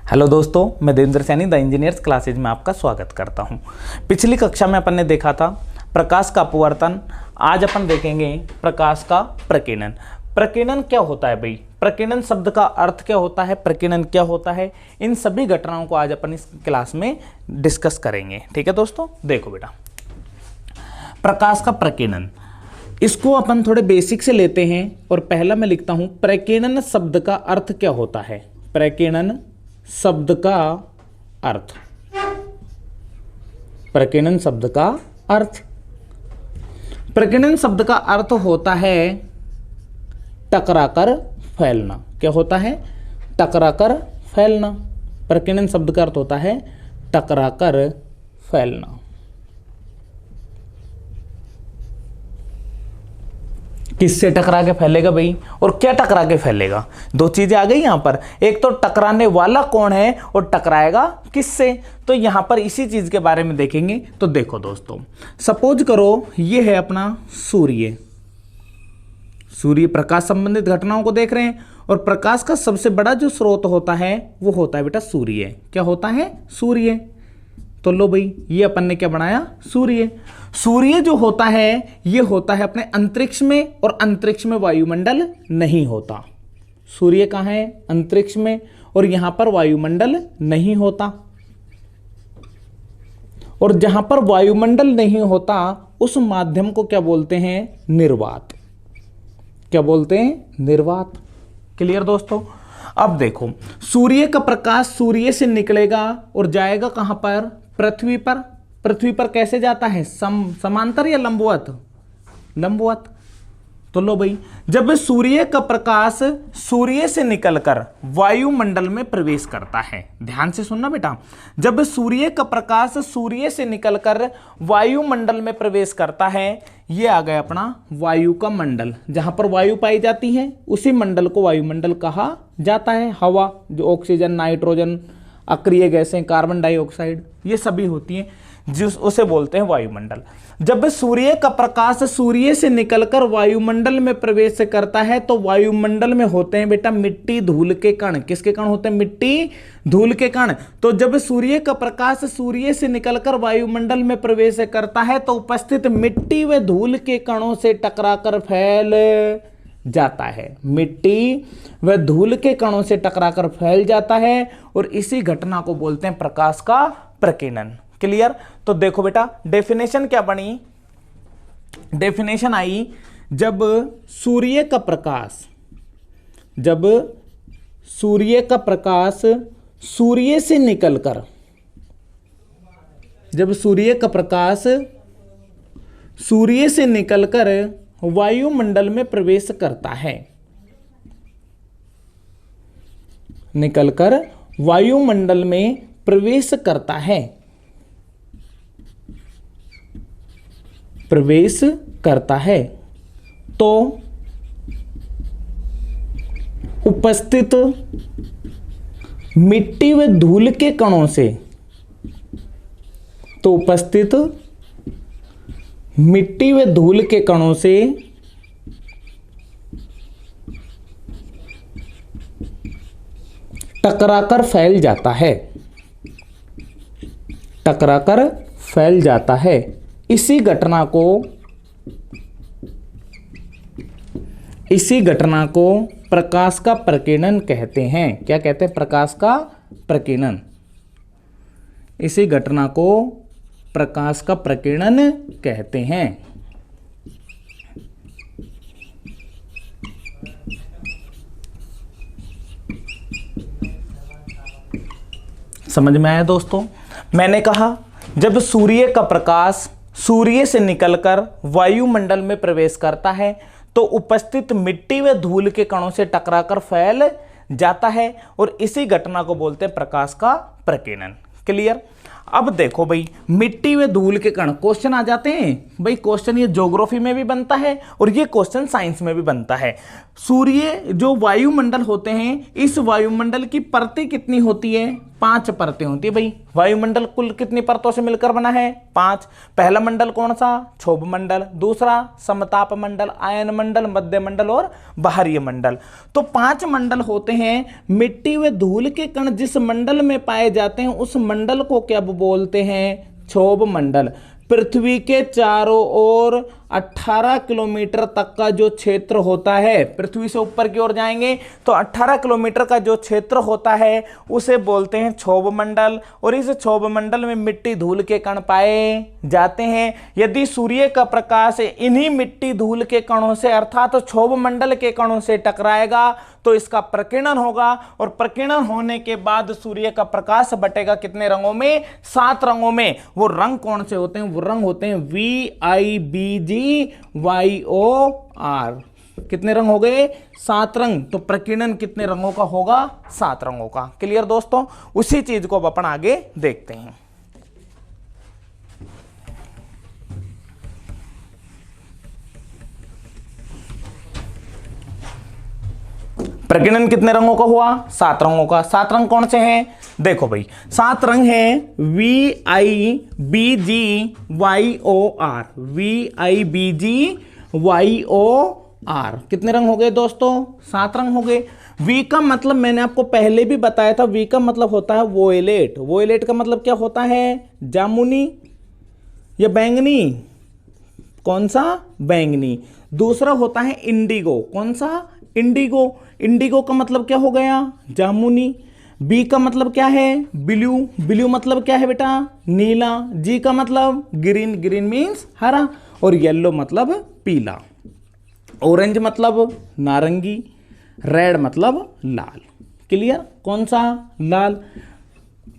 Hello दोस्तों, मैं Devendra Saini the engineers classes में आपका स्वागत करता हूं। पिछली कक्षा में अपन ने देखा था प्रकाश का अपवर्तन। आज अपन देखेंगे प्रकाश का प्रकीर्णन। प्रकीर्णन क्या होता है भाई? प्रकीर्णन शब्द का अर्थ क्या होता है? प्रकीर्णन क्या होता है? इन सभी घटनाओं को आज अपन इस क्लास में डिस्कस करेंगे। ठीक है दोस्तों, देखो बेटा, प्रकाश का प्रकीर्णन, इसको अपन थोड़े बेसिक से लेते हैं। और पहला मैं लिखता हूं, प्रकीर्णन शब्द का अर्थ क्या होता है? प्रकीर्णन शब्द का अर्थ, प्रकीर्णन शब्द का अर्थ, प्रकीर्णन शब्द का अर्थ होता है टकराकर फैलना। क्या होता है? टकराकर फैलना। प्रकीर्णन शब्द का अर्थ होता है टकराकर फैलना। किससे टकरा के फैलेगा भाई, और क्या टकरा के फैलेगा? दो चीजें आ गई यहां पर। एक तो टकराने वाला कौन है और टकराएगा किससे, तो यहां पर इसी चीज के बारे में देखेंगे। तो देखो दोस्तों, सपोज करो ये है अपना सूर्य। सूर्य प्रकाश संबंधित घटनाओं को देख रहे हैं, और प्रकाश का सबसे बड़ा जो स्रोत होता है वो होता है बेटा सूर्य। क्या होता है? सूर्य। तो लो भाई, ये अपन ने क्या बनाया? सूर्य। सूर्य जो होता है ये होता है अपने अंतरिक्ष में, और अंतरिक्ष में वायुमंडल नहीं होता। सूर्य कहाँ है? अंतरिक्ष में, और यहां पर वायुमंडल नहीं होता। और जहां पर वायुमंडल नहीं होता उस माध्यम को क्या बोलते हैं? निर्वात। क्या बोलते हैं? निर्वात। क्लियर दोस्तों? अब देखो, सूर्य का प्रकाश सूर्य से निकलेगा और जाएगा कहां पर? पृथ्वी पर। पृथ्वी पर कैसे जाता है? समांतर या लंबवत? लंबवत। तो लो भाई, जब सूर्य का प्रकाश सूर्य से निकलकर वायुमंडल में प्रवेश करता है, ध्यान से सुनना बेटा, जब सूर्य का प्रकाश सूर्य से निकलकर वायुमंडल में प्रवेश करता है, ये आ गया अपना वायु का मंडल। जहां पर वायु पाई जाती है उसी मंडल को वायुमंडल कहा जाता है। हवा, जो ऑक्सीजन, नाइट्रोजन, अक्रिय गैसें, कार्बन डाइऑक्साइड, ये सभी होती हैं, जिस उसे बोलते हैं वायुमंडल। जब सूर्य का प्रकाश सूर्य से निकलकर वायुमंडल में प्रवेश करता है तो वायुमंडल में होते हैं बेटा मिट्टी, धूल के कण। किसके कण होते हैं? मिट्टी, धूल के कण। तो जब सूर्य का प्रकाश सूर्य से निकलकर वायुमंडल में प्रवेश करता है तो उपस्थित मिट्टी व धूल के कणों से टकराकर फैल जाता है। मिट्टी व धूल के कणों से टकराकर फैल जाता है, और इसी घटना को बोलते हैं प्रकाश का प्रकीर्णन। क्लियर? तो देखो बेटा, डेफिनेशन क्या बनी? डेफिनेशन आई, जब सूर्य का प्रकाश, जब सूर्य का प्रकाश सूर्य से निकलकर, जब सूर्य का प्रकाश सूर्य से निकलकर वायुमंडल में प्रवेश करता है, निकलकर वायुमंडल में प्रवेश करता है, प्रवेश करता है, तो उपस्थित मिट्टी व धूल के कणों से, तो उपस्थित मिट्टी व धूल के कणों से टकराकर फैल जाता है, टकराकर फैल जाता है। इसी घटना को प्रकाश का प्रकीर्णन कहते हैं। क्या कहते हैं? प्रकाश का प्रकीर्णन। इसी घटना को प्रकाश का प्रकीर्णन कहते हैं। समझ में आया दोस्तों? मैंने कहा जब सूर्य का प्रकाश सूर्य से निकलकर वायुमंडल में प्रवेश करता है तो उपस्थित मिट्टी व धूल के कणों से टकराकर फैल जाता है, और इसी घटना को बोलते हैं प्रकाश का प्रकीर्णन। क्लियर? अब देखो भाई, मिट्टी व धूल के कण, क्वेश्चन आ जाते हैं भाई। क्वेश्चन ये ज्योग्राफी में भी बनता है और ये क्वेश्चन साइंस में भी बनता है। सूर्य जो वायुमंडल होते हैं, इस वायुमंडल की परतें कितनी होती है? 5 परतें होती है भाई। वायुमंडल कुल कितनी परतों से मिलकर बना है? 5। पहला मंडल कौन सा? क्षोभ मंडल। दूसरा समताप मंडल, आयन मंडल, मध्य मंडल और बाहरी मंडल। तो 5 मंडल होते हैं। मिट्टी व धूल के कण जिस मंडल में पाए जाते हैं उस मंडल को क्या बोलते हैं? क्षोभ मंडल। पृथ्वी के चारों ओर 18 किलोमीटर तक का जो क्षेत्र होता है, पृथ्वी से ऊपर की ओर जाएंगे तो 18 किलोमीटर का जो क्षेत्र होता है उसे बोलते हैं क्षोभ मंडल। और इस क्षोभ मंडल में मिट्टी धूल के कण पाए जाते हैं। यदि सूर्य का प्रकाश इन्हीं मिट्टी धूल के कणों से अर्थात क्षोभ मंडल के कणों से टकराएगा तो इसका प्रकीर्णन होगा, और प्रकीर्णन होने के बाद सूर्य का प्रकाश बटेगा कितने रंगों में? 7 रंगों में। वो रंग कौन से होते हैं? वो रंग होते हैं VIBGYOR। कितने रंग हो गए? 7 रंग। तो प्रकीर्णन कितने रंगों का होगा? 7 रंगों का। क्लियर दोस्तों? उसी चीज को अब अपन आगे देखते हैं। प्रकीर्णन कितने रंगों का हुआ? 7 रंगों का। 7 रंग कौन से हैं? देखो भाई 7 रंग हैं VIBGYOR। VIBGYOR। कितने रंग हो गए दोस्तों? 7 रंग हो गए। V का मतलब मैंने आपको पहले भी बताया था, V का मतलब होता है वोयलेट। वोयलेट का मतलब क्या होता है? जामुनी या बैंगनी। कौन सा? बैंगनी। दूसरा होता है इंडिगो। कौन सा? इंडिगो। इंडिगो का मतलब क्या हो गया? जामुनी। बी का मतलब क्या है? ब्लू। ब्लू मतलब क्या है बेटा? नीला। जी का मतलब ग्रीन। ग्रीन मीन्स हरा। और येलो मतलब पीला। ऑरेंज मतलब नारंगी। रेड मतलब लाल। क्लियर? कौन सा? लाल।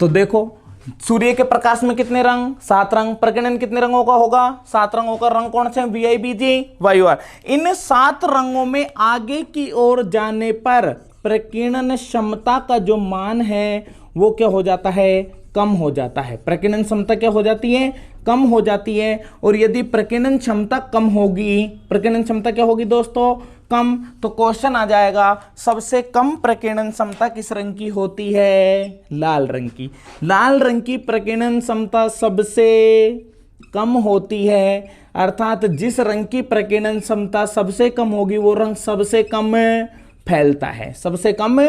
तो देखो सूर्य के प्रकाश में कितने रंग? 7 रंग। प्रकीर्णन कितने रंगों का होगा? 7 रंगों का। रंग कौन से हैं? VIBGYOR। इन 7 रंगों में आगे की ओर जाने पर प्रकीर्णन क्षमता का जो मान है वो क्या हो जाता है? कम हो जाता है। प्रकीर्णन क्षमता क्या हो जाती है? कम हो जाती है। और यदि प्रकीर्णन क्षमता कम होगी, प्रकीर्णन क्षमता क्या होगी दोस्तों? कम। तो क्वेश्चन आ जाएगा सबसे कम प्रकीर्णन क्षमता किस रंग की होती है? लाल रंग की। लाल रंग की प्रकीर्णन क्षमता सबसे कम होती है। अर्थात जिस रंग की प्रकीर्णन क्षमता सबसे कम होगी वो रंग सबसे कम फैलता है। सबसे कम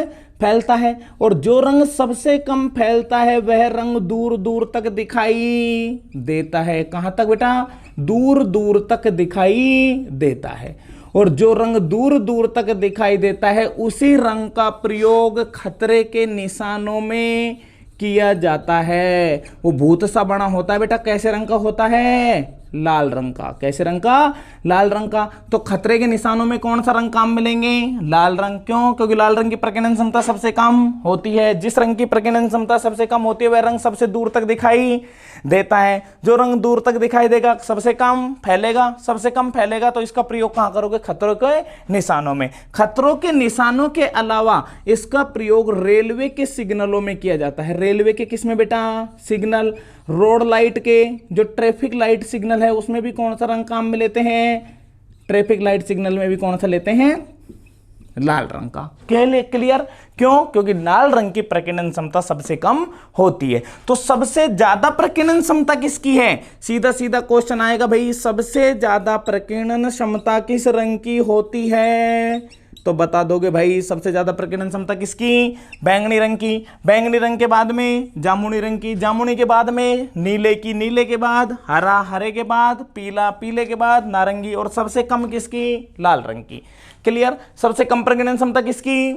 फैलता है। और जो रंग सबसे कम फैलता है वह रंग दूर दूर तक दिखाई देता है। कहां तक बेटा? दूर दूर तक दिखाई देता है। और जो रंग दूर दूर तक दिखाई देता है उसी रंग का प्रयोग खतरे के निशानों में किया जाता है। वो भूत सा बना होता है बेटा, कैसे रंग का होता है? लाल रंग का। कैसे रंग का? लाल रंग का। तो खतरे के निशानों में कौन सा रंग काम मिलेंगे? लाल रंग। क्यों? क्योंकि लाल रंग की प्रकीर्णन क्षमता सबसे कम होती है। जिस रंग की प्रकीर्णन क्षमता सबसे कम होती है वह रंग सबसे दूर तक दिखाई देता है। जो रंग दूर तक दिखाई देगा सबसे कम फैलेगा। सबसे कम फैलेगा तो इसका प्रयोग कहां करोगे? खतरों के निशानों में। खतरों के निशानों के अलावा इसका प्रयोग रेलवे के सिग्नलों में किया जाता है। रेलवे के किस में बेटा? सिग्नल। रोड लाइट के, जो ट्रैफिक लाइट सिग्नल है उसमें भी कौन सा रंग काम में लेते हैं? ट्रैफिक लाइट सिग्नल में भी कौन सा लेते हैं? लाल रंग का। क्लियर? क्यों? क्योंकि लाल रंग की प्रकीर्णन क्षमता सबसे कम होती है। तो सबसे ज्यादा प्रकीर्णन क्षमता किसकी है? सीधा सीधा क्वेश्चन आएगा भाई, सबसे ज्यादा प्रकीर्णन क्षमता किस रंग की होती है? तो बता दोगे भाई सबसे ज्यादा प्रकीर्णन क्षमता किसकी? बैंगनी रंग की। बैंगनी रंग के बाद में जामुनी रंग की। जामुनी के बाद में नीले की। नीले के बाद हरा। हरे के बाद पीला। पीले के बाद नारंगी। और सबसे कम किसकी? लाल रंग की। क्लियर? सबसे कम प्रकीर्णन क्षमता किसकी?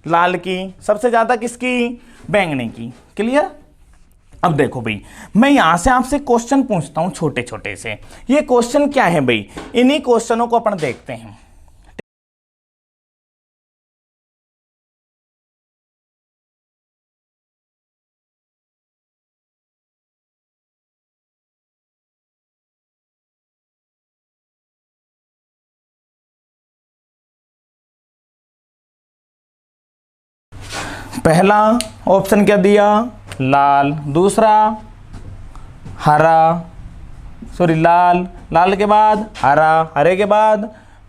लाल की। सबसे ज्यादा किसकी? बैंगनी की। क्लियर? अब देखो भाई मैं यहां से आपसे क्वेश्चन पूछता हूं छोटे छोटे से। ये क्वेश्चन क्या है भाई? इन्हीं क्वेश्चनों को अपन देखते हैं। पहला ऑप्शन क्या दिया? लाल। दूसरा हरा, सॉरी लाल। लाल के बाद हरा। हरे के बाद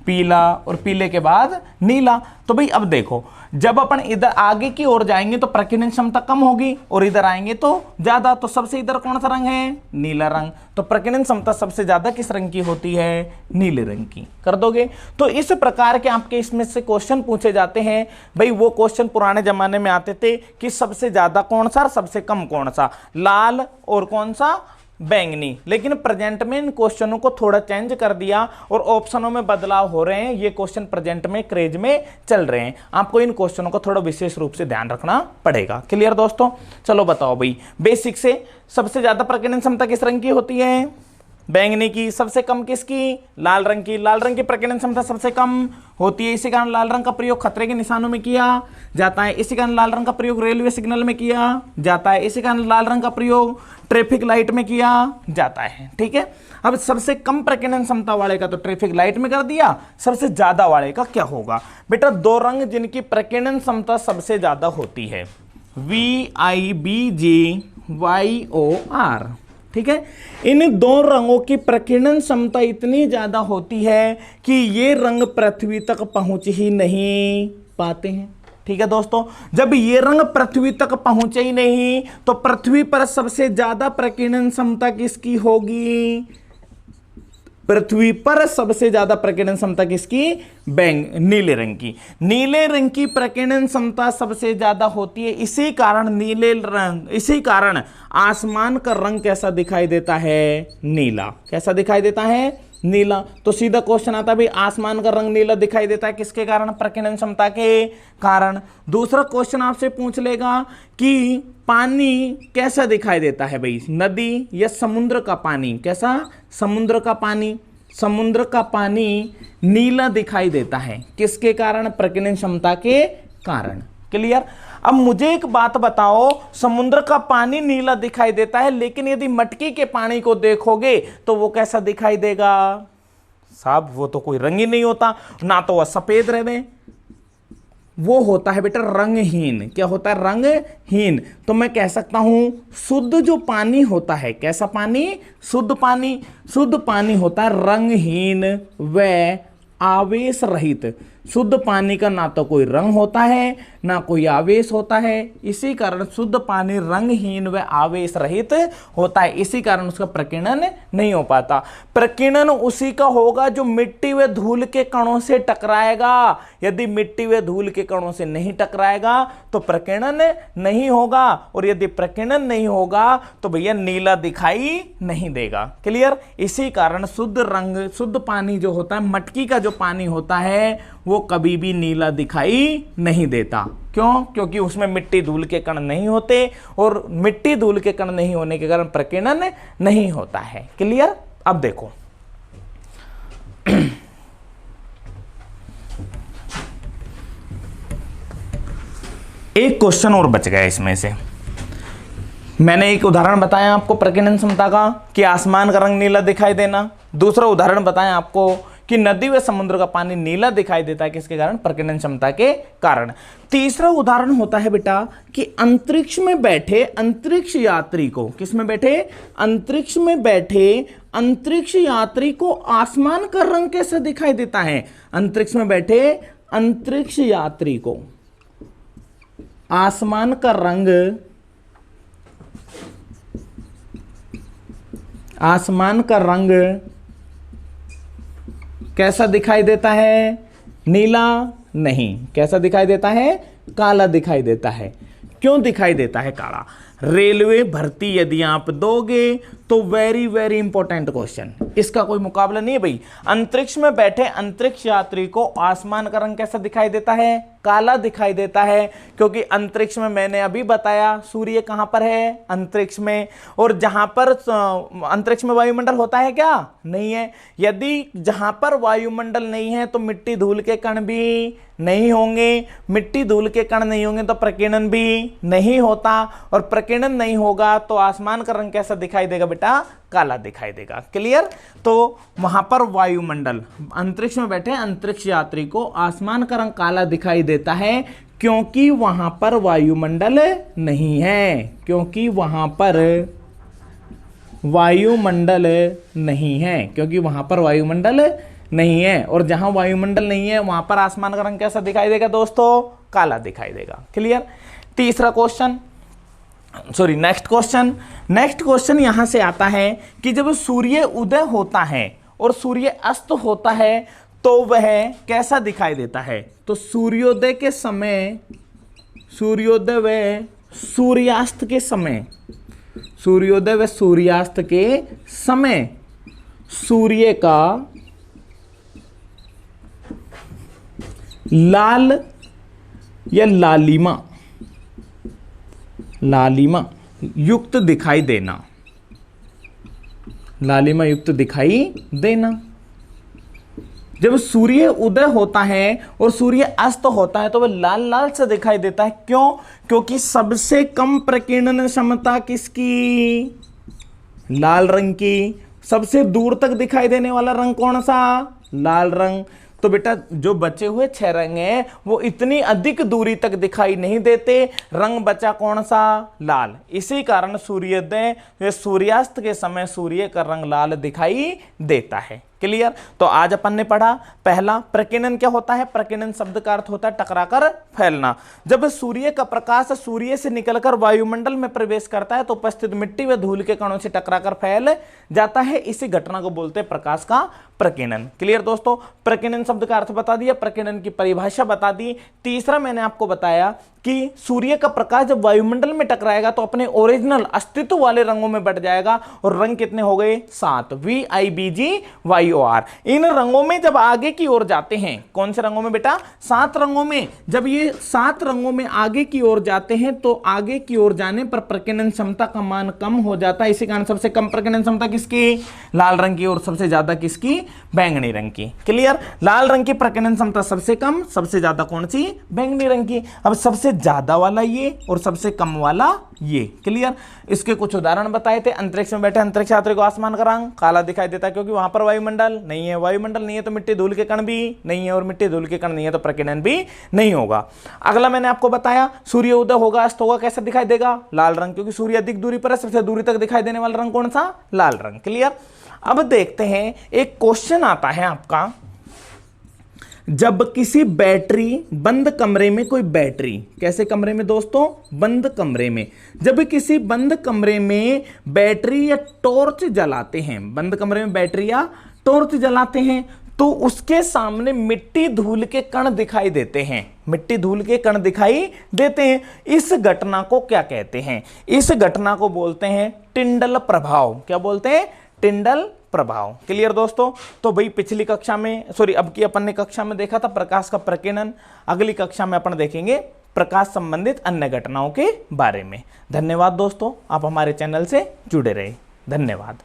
पीला। और पीले के बाद नीला। तो भाई अब देखो जब अपन इधर आगे की ओर जाएंगे तो प्रकीर्णन क्षमता कम होगी और इधर आएंगे तो ज्यादा। तो सबसे इधर कौन सा रंग है? नीला रंग। तो प्रकीर्णन क्षमता सबसे ज्यादा किस रंग की होती है? नीले रंग की। कर दोगे? तो इस प्रकार के आपके इसमें से क्वेश्चन पूछे जाते हैं। भाई वो क्वेश्चन पुराने जमाने में आते थे कि सबसे ज्यादा कौन सा, सबसे कम कौन सा, लाल और कौन सा, बैंगनी। लेकिन प्रेजेंट में इन क्वेश्चनों को थोड़ा चेंज कर दिया और ऑप्शनों में बदलाव हो रहे हैं। ये क्वेश्चन प्रेजेंट में क्रेज में चल रहे हैं। आपको इन क्वेश्चनों को थोड़ा विशेष रूप से ध्यान रखना पड़ेगा। क्लियर दोस्तों? चलो बताओ भाई, बेसिक से सबसे ज्यादा प्रकीर्णन क्षमता किस रंग की होती है? बैंगनी की। सबसे कम किसकी? लाल रंग की। लाल रंग की प्रकीर्णन क्षमता सबसे कम होती है, इसी कारण लाल रंग का प्रयोग खतरे के निशानों में किया जाता है। इसी कारण लाल रंग का प्रयोग रेलवे सिग्नल में किया जाता है। इसी कारण लाल रंग का प्रयोग ट्रैफिक लाइट में किया जाता है। ठीक है, अब सबसे कम प्रकीर्णन क्षमता वाले का तो ट्रैफिक लाइट में कर दिया, सबसे ज्यादा वाले का क्या होगा? बेटा दो रंग जिनकी प्रकीर्णन क्षमता सबसे ज्यादा होती है, VIBGYOR। ठीक है, इन दो रंगों की प्रकीर्णन क्षमता इतनी ज्यादा होती है कि ये रंग पृथ्वी तक पहुंच ही नहीं पाते हैं। ठीक है दोस्तों, जब ये रंग पृथ्वी तक पहुंचे ही नहीं तो पृथ्वी पर सबसे ज्यादा प्रकीर्णन क्षमता किसकी होगी? पृथ्वी पर सबसे ज्यादा प्रकीर्णन क्षमता किसकी? नीले रंग की। नीले रंग की प्रकीर्णन क्षमता सबसे ज्यादा होती है। इसी कारण आसमान का रंग कैसा दिखाई देता है? नीला। कैसा दिखाई देता है? नीला। तो सीधा क्वेश्चन आता है भाई, आसमान का रंग नीला दिखाई देता है किसके कारण? प्रकीर्णन क्षमता के कारण। दूसरा क्वेश्चन आपसे पूछ लेगा कि पानी कैसा दिखाई देता है भाई? नदी या समुद्र का पानी? कैसा? समुद्र का पानी। समुद्र का पानी नीला दिखाई देता है किसके कारण? प्रकीर्णन क्षमता के कारण। क्लियर? अब मुझे एक बात बताओ, समुद्र का पानी नीला दिखाई देता है, लेकिन यदि मटकी के पानी को देखोगे तो वो कैसा दिखाई देगा? साहब वो तो कोई रंग ही नहीं होता, ना तो वह सफेद रहे, वो होता है बेटा रंगहीन। क्या होता है? रंगहीन। तो मैं कह सकता हूं शुद्ध जो पानी होता है, कैसा पानी? शुद्ध पानी। शुद्ध पानी होता है रंगहीन व आवेश रहित। शुद्ध पानी का ना तो कोई रंग होता है ना कोई आवेश होता है, इसी कारण शुद्ध पानी रंगहीन व आवेश रहित होता है। इसी कारण उसका प्रकीर्णन नहीं हो पाता। प्रकीर्णन उसी का होगा जो मिट्टी व धूल के कणों से टकराएगा। यदि मिट्टी व धूल के कणों से नहीं टकराएगा तो प्रकीर्णन नहीं होगा, और यदि प्रकीर्णन नहीं होगा तो भैया नीला दिखाई नहीं देगा। क्लियर? इसी कारण शुद्ध पानी जो होता है, मटकी का जो पानी होता है, वो कभी भी नीला दिखाई नहीं देता। क्यों? क्योंकि उसमें मिट्टी धूल के कण नहीं होते, और मिट्टी धूल के कण नहीं होने के कारण प्रकीर्णन नहीं होता है। क्लियर? अब देखो एक क्वेश्चन और बच गया इसमें से। मैंने एक उदाहरण बताया आपको प्रकीर्णन क्षमता का कि आसमान का रंग नीला दिखाई देना। दूसरा उदाहरण बताया आपको कि नदी व समुद्र का पानी नीला दिखाई देता है किसके कारण? प्रकीर्णन क्षमता के कारण। तीसरा उदाहरण होता है बेटा कि अंतरिक्ष में बैठे अंतरिक्ष यात्री को, किसमें बैठे? अंतरिक्ष में बैठे अंतरिक्ष यात्री को आसमान का रंग कैसा दिखाई देता है? अंतरिक्ष में बैठे अंतरिक्ष यात्री को आसमान का रंग, आसमान का रंग कैसा दिखाई देता है? नीला नहीं। कैसा दिखाई देता है? काला दिखाई देता है। क्यों दिखाई देता है काला? रेलवे भर्ती यदि आप दोगे तो वेरी वेरी इंपॉर्टेंट क्वेश्चन, इसका कोई मुकाबला नहीं है भाई। अंतरिक्ष में बैठे अंतरिक्ष यात्री को आसमान का रंग कैसा दिखाई देता है? काला दिखाई देता है, क्योंकि अंतरिक्ष में मैंने अभी बताया सूर्य कहां पर है? अंतरिक्ष में। और जहां पर अंतरिक्ष में वायुमंडल होता है क्या? नहीं है। यदि जहां पर वायुमंडल नहीं है तो मिट्टी धूल के कण भी नहीं होंगे। मिट्टी धूल के कण नहीं होंगे तो प्रकीर्णन भी नहीं होता, और प्रकीर्णन नहीं होगा तो आसमान का रंग कैसा दिखाई देगा बेटा? काला दिखाई देगा। क्लियर? तो वहां पर वायुमंडल, अंतरिक्ष में बैठे अंतरिक्ष यात्री को आसमान का रंग काला दिखाई देता है क्योंकि वहां पर वायुमंडल नहीं है। क्योंकि वहां पर वायुमंडल नहीं है। क्योंकि वहां पर वायुमंडल नहीं है। और जहां वायुमंडल नहीं है वहां पर आसमान का रंग कैसा दिखाई देगा दोस्तों? काला दिखाई देगा। क्लियर। तीसरा क्वेश्चन, सॉरी नेक्स्ट क्वेश्चन यहां से आता है कि जब सूर्य उदय होता है और सूर्य अस्त होता है तो वह कैसा दिखाई देता है। तो सूर्योदय के समय, सूर्योदय व सूर्यास्त के समय, सूर्योदय व सूर्यास्त के समय सूर्य का लाल या लालिमा युक्त दिखाई देना, लालिमा युक्त दिखाई देना। जब सूर्य उदय होता है और सूर्य अस्त होता है तो वह लाल लाल से दिखाई देता है। क्यों? क्योंकि सबसे कम प्रकीर्णन क्षमता किसकी? लाल रंग की। सबसे दूर तक दिखाई देने वाला रंग कौन सा? लाल रंग। तो बेटा जो बचे हुए 6 रंग हैं वो इतनी अधिक दूरी तक दिखाई नहीं देते, रंग बचा कौन सा? लाल। इसी कारण सूर्योदय या सूर्यास्त के समय सूर्य का रंग लाल दिखाई देता है। क्लियर। तो आज अपन ने पढ़ा पहला प्रकीर्णन क्या होता है। प्रकीर्णन शब्द का अर्थ होता है टकराकर फैलना। जब सूर्य का प्रकाश सूर्य से निकलकर वायुमंडल में प्रवेश करता है तो उपस्थित मिट्टी व धूल के कणों से टकराकर फैल जाता है। इसी घटना को बोलते हैं प्रकाश का प्रकीर्णन। क्लियर दोस्तों। प्रकीर्णन शब्द का अर्थ बता दिया, प्रकीर्णन की परिभाषा बता दी। तीसरा मैंने आपको बताया कि सूर्य का प्रकाश जब वायुमंडल में टकराएगा तो अपने ओरिजिनल अस्तित्व वाले रंगों में बट जाएगा। और रंग कितने हो गए? 7, VIBGYOR। इन रंगों में जब आगे की ओर जाते हैं, कौन से रंगों में बेटा? 7 रंगों में। जब ये 7 रंगों में आगे की ओर जाते हैं तो आगे की ओर जाने पर प्रकीर्णन क्षमता का मान कम हो जाता है। इसी कारण सबसे कम प्रकीर्णन क्षमता किसकी? लाल रंग की। और सबसे ज्यादा किसकी? बैंगनी रंग की। क्लियर। लाल रंग की प्रकीर्णन क्षमता सबसे कम, सबसे ज्यादा कौन सी? बैंगनी रंग की। अब सबसे ज्यादा वाला ये और सबसे कम वाला ये। क्लियर। इसके कुछ उदाहरण बताए थे। अंतरिक्ष में बैठे अंतरिक्ष यात्री को आसमान का रंग काला दिखाई देता है क्योंकि वहां पर वायुमंडल नहीं है। वायुमंडल नहीं है तो मिट्टी धूल के कण भी नहीं है, और मिट्टी धूल के कण नहीं है तो प्रकीर्णन भी नहीं होगा। अगला मैंने आपको बताया सूर्य उदय होगा अस्त होगा कैसा दिखाई देगा? लाल रंग। क्योंकि सूर्य अधिक दूरी पर है, सबसे दूरी तक दिखाई देने वाला रंग कौन सा? लाल रंग। क्लियर। अब देखते हैं एक क्वेश्चन आता है आपका, जब किसी बैटरी बंद कमरे में, कोई बैटरी, कैसे कमरे में दोस्तों? बंद कमरे में। जब किसी बंद कमरे में बैटरी या टॉर्च जलाते हैं, बंद कमरे में बैटरी या टॉर्च जलाते हैं तो उसके सामने मिट्टी धूल के कण दिखाई देते हैं। मिट्टी धूल के कण दिखाई देते हैं। इस घटना को क्या कहते हैं? इस घटना को बोलते हैं टिंडल प्रभाव। क्या बोलते हैं? टिंडल प्रभाव। क्लियर दोस्तों। तो भाई पिछली कक्षा में, सॉरी अब की अपन ने कक्षा में देखा था प्रकाश का प्रकीर्णन। अगली कक्षा में अपन देखेंगे प्रकाश संबंधित अन्य घटनाओं के बारे में। धन्यवाद दोस्तों, आप हमारे चैनल से जुड़े रहे। धन्यवाद।